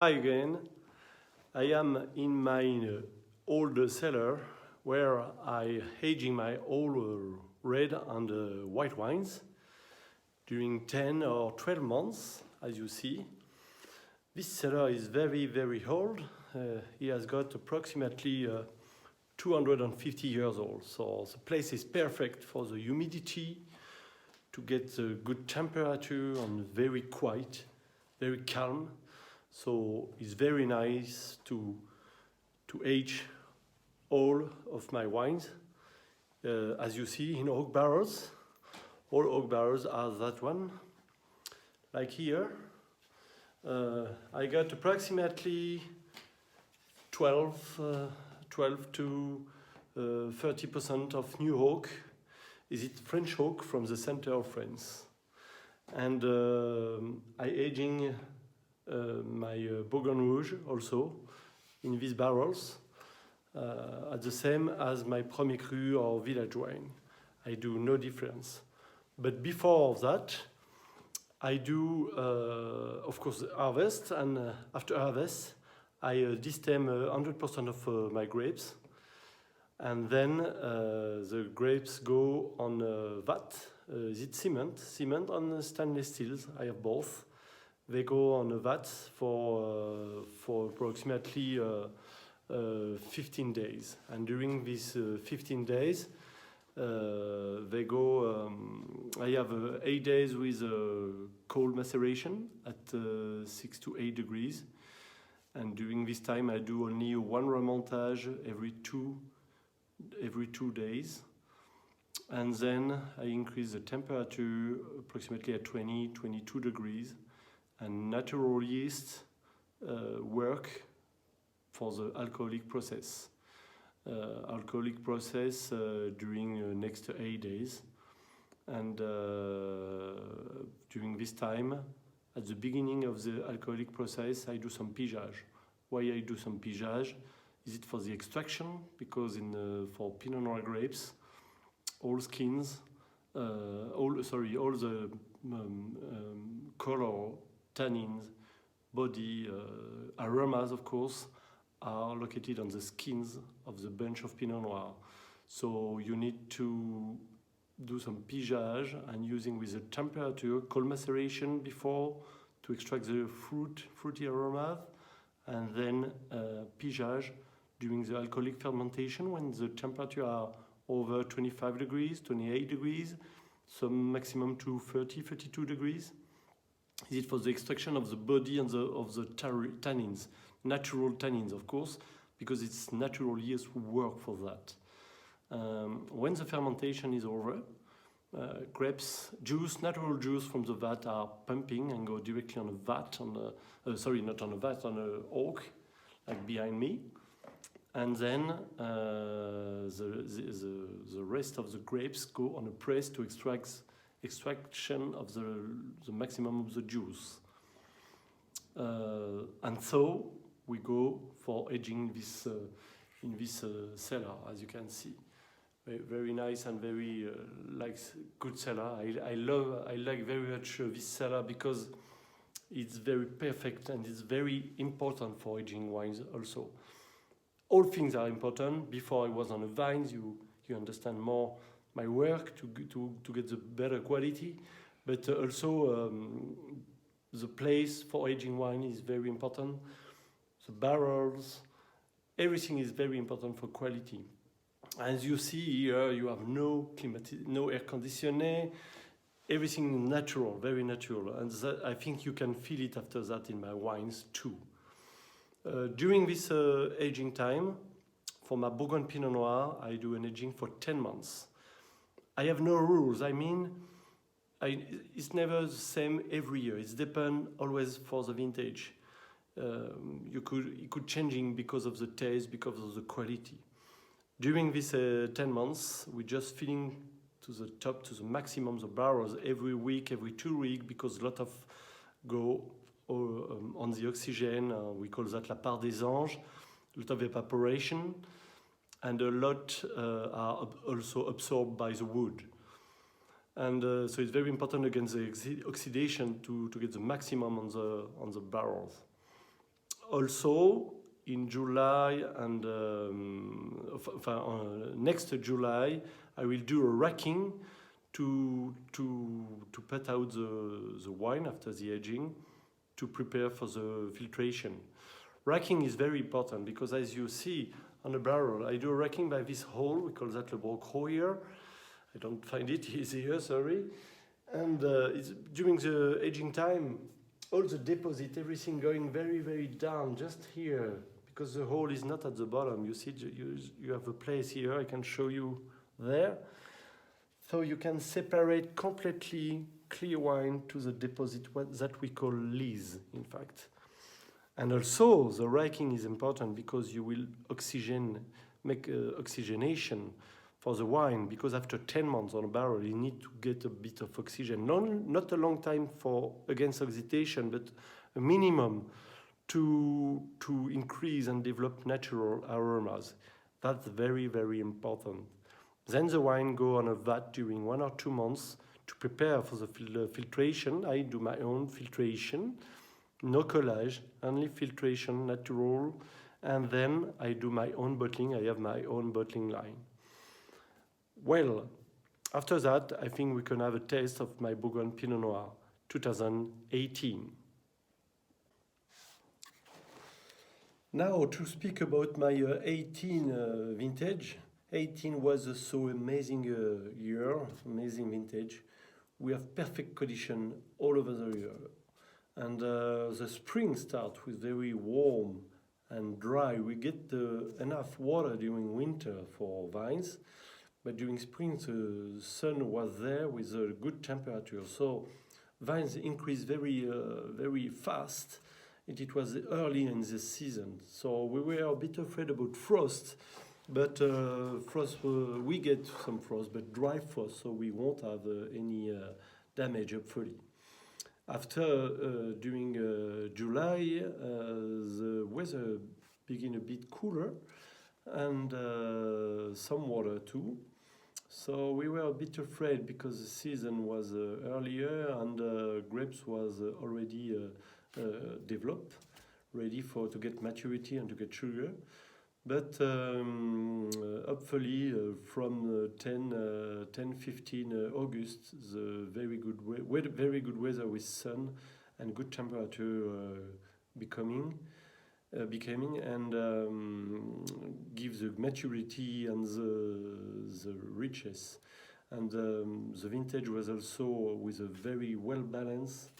Hi again. I am in my old cellar where I aging my old red and white wines during 10 or 12 months, as you see. This cellar is very old. He has got approximately 250 years old. So the place is perfect for the humidity, to get a good temperature and very quiet, very calm. So it's very nice to age all of my wines. As you see in oak barrels, all oak barrels are that one. Like here, I got approximately 12 to 30% of new oak. Is it French oak from the center of France? And I aging my Bourgogne Rouge also in these barrels, at the same as my Premier Cru or village wine. I do no difference. But before that, I do, of course, harvest, and after harvest, I destem 100% of my grapes, and then the grapes go on vat. Is it cement on stainless steels? I have both. They go on a vat for approximately 15 days, and during these 15 days, they go. I have 8 days with cold maceration at 6 to 8 degrees, and during this time I do only one remontage every two days, and then I increase the temperature approximately at 22 degrees, and natural yeast work for the alcoholic process. During next 8 days, and during this time, at the beginning of the alcoholic process, I do some pigeage. Why I do some pigeage? Is it for the extraction? Because for Pinot Noir grapes, all skins, all the color, tannins, body, aromas, of course, are located on the skins of the bunch of Pinot Noir. So you need to do some pigeage, and using with the temperature, cold maceration before to extract the fruity aroma, and then pigeage during the alcoholic fermentation when the temperature are over 25 degrees, 28 degrees, some maximum to 32 degrees. Is it for the extraction of the body and of the tannins, natural tannins, of course, because it's natural yeast who work for that. When the fermentation is over, grapes juice, natural juice from the vat are pumping and go directly on a vat, on an oak, like behind me. And then the rest of the grapes go on a press to extraction of the maximum of the juice. And so we go for aging this in this cellar, as you can see. Very nice and very good cellar. I like very much this cellar because it's very perfect and it's very important for aging wines also. All things are important. Before I was on the vines, you understand more my work to get the better quality, but also the place for aging wine is very important. The barrels, everything is very important for quality. As you see here, you have no air conditioning. Everything is natural, very natural, and I think you can feel it after that in my wines too. During this aging time, for my Bourgogne Pinot Noir, I do an aging for 10 months. I have no rules. I mean, it's never the same every year. It depends always for the vintage. It could changing because of the taste, because of the quality. During this 10 months, we're just filling to the top, to the maximum, the barrels every week, every 2 weeks, because a lot of go on the oxygen. We call that la part des anges. A lot of evaporation, and a lot are also absorbed by the wood. And so it's very important against the oxidation to get the maximum on the barrels. Also, in July and next July, I will do a racking to put out the wine after the aging, to prepare for the filtration. Racking is very important because, as you see on the barrel, I do a racking by this hole. We call that le Bourgogne Rouge here. I don't find it easy here, sorry. And it's during the aging time, all the deposit, everything going very, very down, just here, because the hole is not at the bottom. You see, you have a place here, I can show you there. So you can separate completely clear wine to the deposit that we call lees, in fact. And also, the racking is important because you will make oxygenation for the wine, because after 10 months on a barrel, you need to get a bit of oxygen. Not a long time against oxidation, but a minimum to increase and develop natural aromas. That's very, very important. Then the wine go on a vat during 1 or 2 months to prepare for the filtration. I do my own filtration, no collage, only filtration, natural. And then I do my own bottling. I have my own bottling line. Well, after that, I think we can have a taste of my Bourgogne Pinot Noir 2018. Now, to speak about my 18 vintage. 18 was a so amazing year, amazing vintage. We have perfect condition all over the year. And the spring starts with very warm and dry. We get enough water during winter for vines. But during spring, the sun was there with a good temperature. So vines increase very fast. It was early in the season. So we were a bit afraid about frost. But we get some frost, but dry frost, so we won't have any damage, hopefully. After, during July, the weather began a bit cooler, and some water too. So we were a bit afraid because the season was earlier and grapes was already developed, ready to get maturity and to get sugar. But hopefully from 10-15 August, the very good weather with sun and good temperature becoming and gives the maturity and the richness. And the vintage was also with a very well balanced,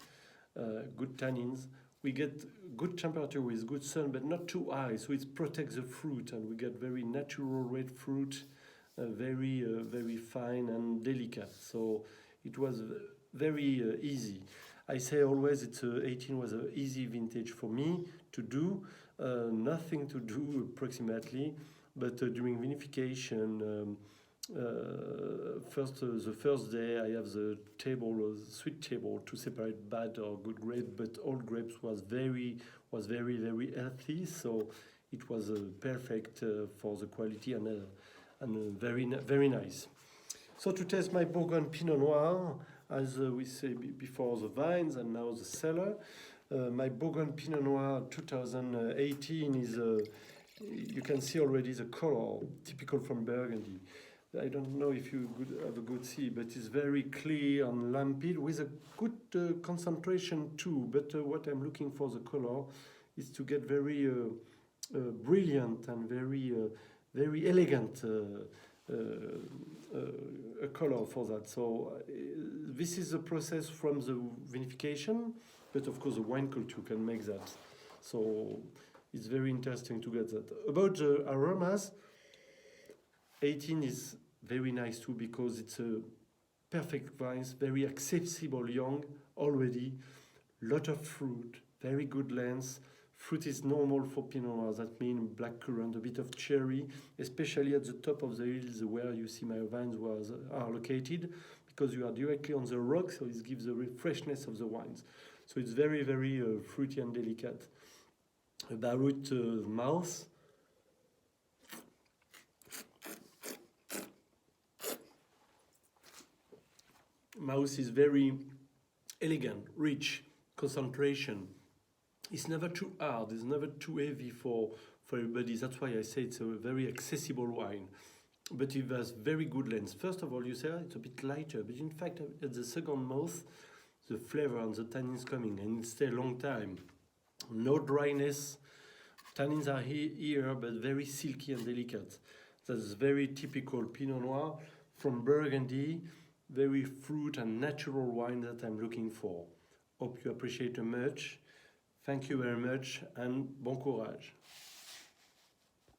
good tannins. We get good temperature with good sun, but not too high, so it protects the fruit, and we get very natural red fruit, very fine and delicate. So it was very easy. I say always 18 was an easy vintage for me to do, nothing to do approximately, but during vinification, the first day I have the sweet table to separate bad or good grapes, but all grapes was very healthy, so it was perfect for the quality and very nice. So to taste my Bourgogne Pinot Noir, as we say before, the vines and now the cellar, my Bourgogne Pinot Noir 2018 is you can see already the color typical from Burgundy. I don't know if you have a good see, but it's very clear and limpid with a good concentration too. But what I'm looking for the color is to get very brilliant and very elegant a color for that. So this is the process from the vinification, but of course the wine culture can make that. So it's very interesting to get that. About the aromas, 18 is very nice too because it's a perfect vines, very accessible young already, lot of fruit, very good length. Fruit is normal for Pinot Noir, that means blackcurrant, a bit of cherry, especially at the top of the hills where you see my vines are located, because you are directly on the rock, so it gives the freshness of the wines. So it's very fruity and delicate. About mouth, mouth is very elegant, rich, concentration, It's never too hard, it's never too heavy for everybody. That's why I say it's a very accessible wine. But it has very good length. First of all, you say it's a bit lighter, but in fact, at the second mouth, the flavor and the tannins coming, and it stays a long time. No dryness. Tannins are here, but very silky and delicate. That's very typical Pinot Noir from Burgundy, very fruit and natural wine that I'm looking for. Hope you appreciate it much. Thank you very much and bon courage.